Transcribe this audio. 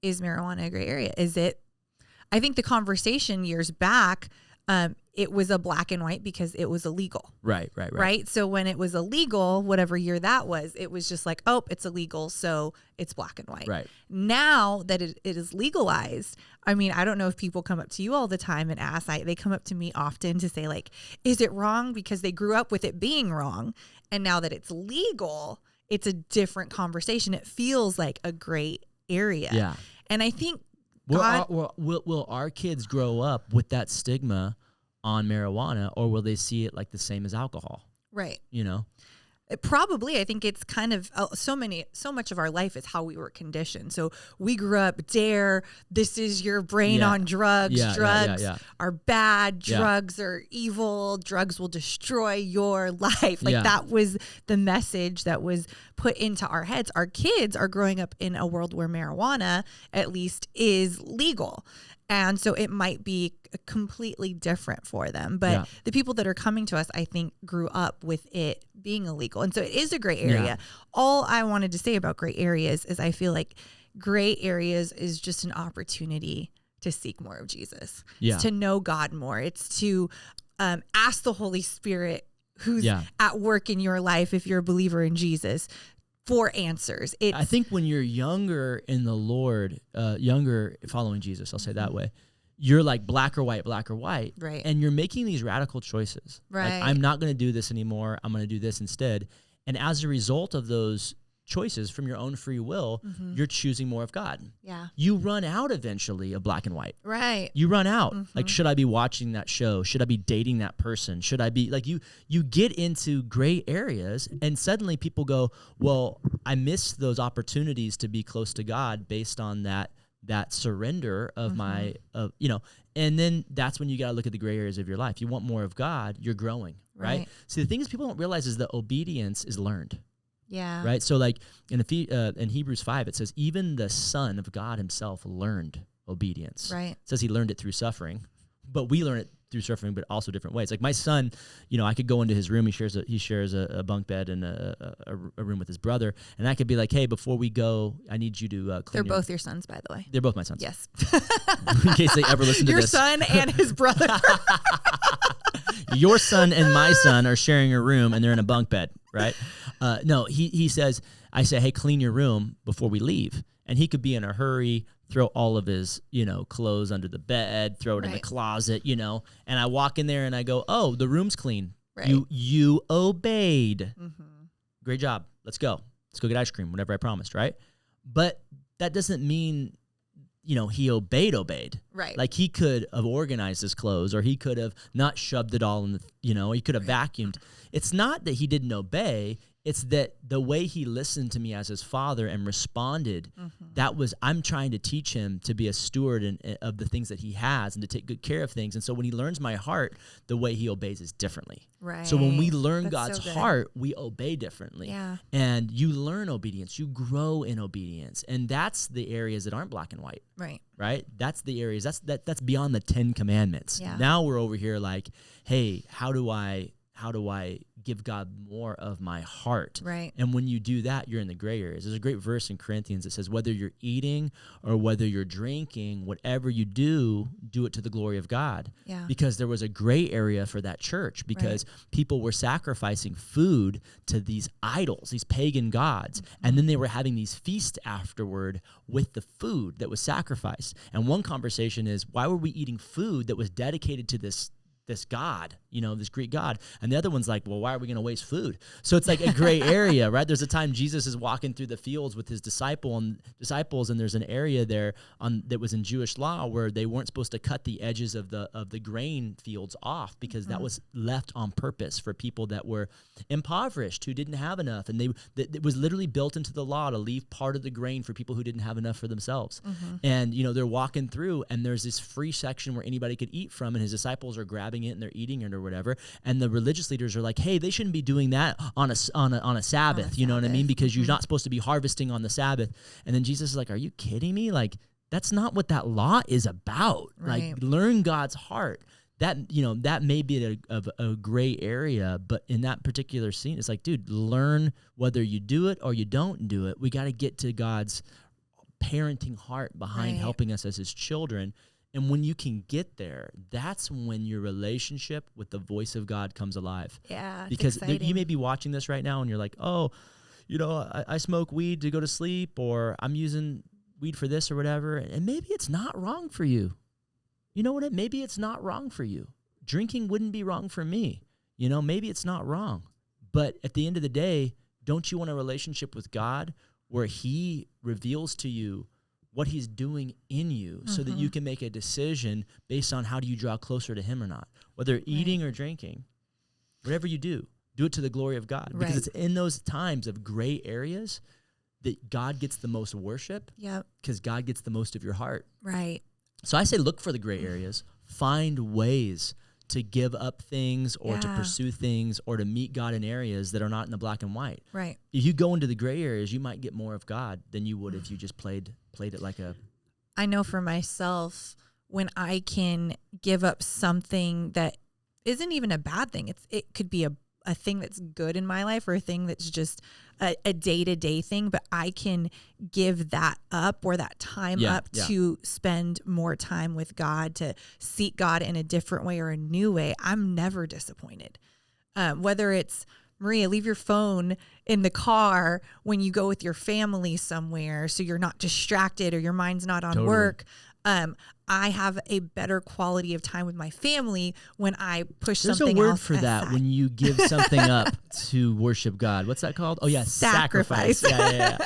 is marijuana a gray area? I think the conversation years back, it was a black and white because it was illegal. Right. So when it was illegal, whatever year that was, it was just like, oh, it's illegal, so it's black and white. Right. Now that it is legalized, I mean, I don't know if people come up to you all the time and ask. They come up to me often to say, like, is it wrong? Because they grew up with it being wrong. And now that it's legal, it's a different conversation. It feels like a gray area. Yeah. And I think will our kids grow up with that stigma on marijuana, or will they see it like the same as alcohol? Right. You know? Probably. I think it's kind of so much of our life is how we were conditioned. So we grew up, dare, this is your brain on drugs. Drugs are bad. Drugs are evil. Drugs will destroy your life. Like that was the message that was put into our heads. Our kids are growing up in a world where marijuana, at least, is legal. And so it might be completely different for them. But the people that are coming to us, I think, grew up with it being illegal. And so it is a gray area. Yeah. All I wanted to say about gray areas is I feel like gray areas is just an opportunity to seek more of Jesus. Yeah. It's to know God more. It's to ask the Holy Spirit who's at work in your life, if you're a believer in Jesus, for answers. I think when you're younger in the Lord, younger following Jesus, I'll say that way, you're like black or white, right? And you're making these radical choices. Right. Like, I'm not going to do this anymore. I'm going to do this instead. And as a result of those choices from your own free will, you're choosing more of God. Yeah. You run out eventually of black and white. Right. You run out. Like, should I be watching that show? Should I be dating that person? Should I be like, you get into gray areas, and suddenly people go, well, I missed those opportunities to be close to God based on that surrender of my, and then that's when you got to look at the gray areas of your life. You want more of God, you're growing, right? See, the thing is people don't realize is that obedience is learned. Yeah. Right. So like in Hebrews 5, it says, even the Son of God himself learned obedience. Right. It says he learned it through suffering, but we learn it through suffering, but also different ways. Like my son, I could go into his room. He shares a bunk bed and a room with his brother. And I could be like, hey, before we go, I need you to clean. They're both your sons, by the way. They're both my sons. Yes. In case they ever listen to your this. Your son and his brother. Your son and my son are sharing a room, and they're in a bunk bed, right? No, he says, I say, hey, clean your room before we leave. And he could be in a hurry, throw all of his, clothes under the bed, throw it in the closet, and I walk in there and I go, oh, the room's clean. Right. You obeyed. Great job. Let's go get ice cream, whatever I promised, right? But that doesn't mean, he obeyed. Right. Like he could have organized his clothes, or he could have not shoved it all in the, he could have vacuumed. It's not that he didn't obey. It's that the way he listened to me as his father and responded, I'm trying to teach him to be a steward of the things that he has and to take good care of things. And so when he learns my heart, the way he obeys is differently. Right. So when we learn God's heart, we obey differently. Yeah. And you learn obedience. You grow in obedience. And that's the areas that aren't black and white. Right. Right? That's the areas. That's beyond the 10 commandments. Yeah. Now we're over here like, hey, how do I give God more of my heart? Right. And when you do that, you're in the gray areas. There's a great verse in Corinthians that says, whether you're eating or whether you're drinking, whatever you do it to the glory of God. Yeah. Because there was a gray area for that church, because people were sacrificing food to these idols, these pagan gods. And then they were having these feasts afterward with the food that was sacrificed. And one conversation is, why were we eating food that was dedicated to this God, this Greek God? And the other one's like, well, why are we going to waste food? So it's like a gray area, right? There's a time Jesus is walking through the fields with his disciples, and there's an area there that was in Jewish law where they weren't supposed to cut the edges of the grain fields off, because that was left on purpose for people that were impoverished, who didn't have enough. And it was literally built into the law to leave part of the grain for people who didn't have enough for themselves. And, they're walking through, and there's this free section where anybody could eat from, and his disciples are grabbing it and they're eating it or whatever, and the religious leaders are like, hey, they shouldn't be doing that on a Sabbath, you know what I mean, because you're not supposed to be harvesting on the Sabbath. And then Jesus is like, are you kidding me? Like, that's not what that law is about. Right. Like, learn God's heart. That that may be a gray area, but in that particular scene, it's like, dude, learn whether you do it or you don't do it. We got to get to God's parenting heart behind helping us as his children. And when you can get there, that's when your relationship with the voice of God comes alive. Yeah, because you may be watching this right now and you're like, oh, I smoke weed to go to sleep, or I'm using weed for this or whatever. And maybe it's not wrong for you. You know what? Maybe it's not wrong for you. Drinking wouldn't be wrong for me. Maybe it's not wrong. But at the end of the day, don't you want a relationship with God where he reveals to you what he's doing in you so that you can make a decision based on how do you draw closer to him or not? Whether eating or drinking, whatever you do it to the glory of God. Because it's in those times of gray areas that God gets the most worship. Yep. Because God gets the most of your heart. Right. So I say look for the gray areas. Find ways to give up things or to pursue things or to meet God in areas that are not in the black and white. Right. If you go into the gray areas, you might get more of God than you would if you just played it like a... I know for myself, when I can give up something that isn't even a bad thing, it could be a thing that's good in my life or a thing that's just a day-to-day thing, but I can give that up or that time up to spend more time with God, to seek God in a different way or a new way. I'm never disappointed. Whether it's, Maria, leave your phone in the car when you go with your family somewhere so you're not distracted or your mind's not on work. I have a better quality of time with my family when I push something else. There's a word for that when you give something up to worship God. What's that called? Oh, yeah, sacrifice. Yeah.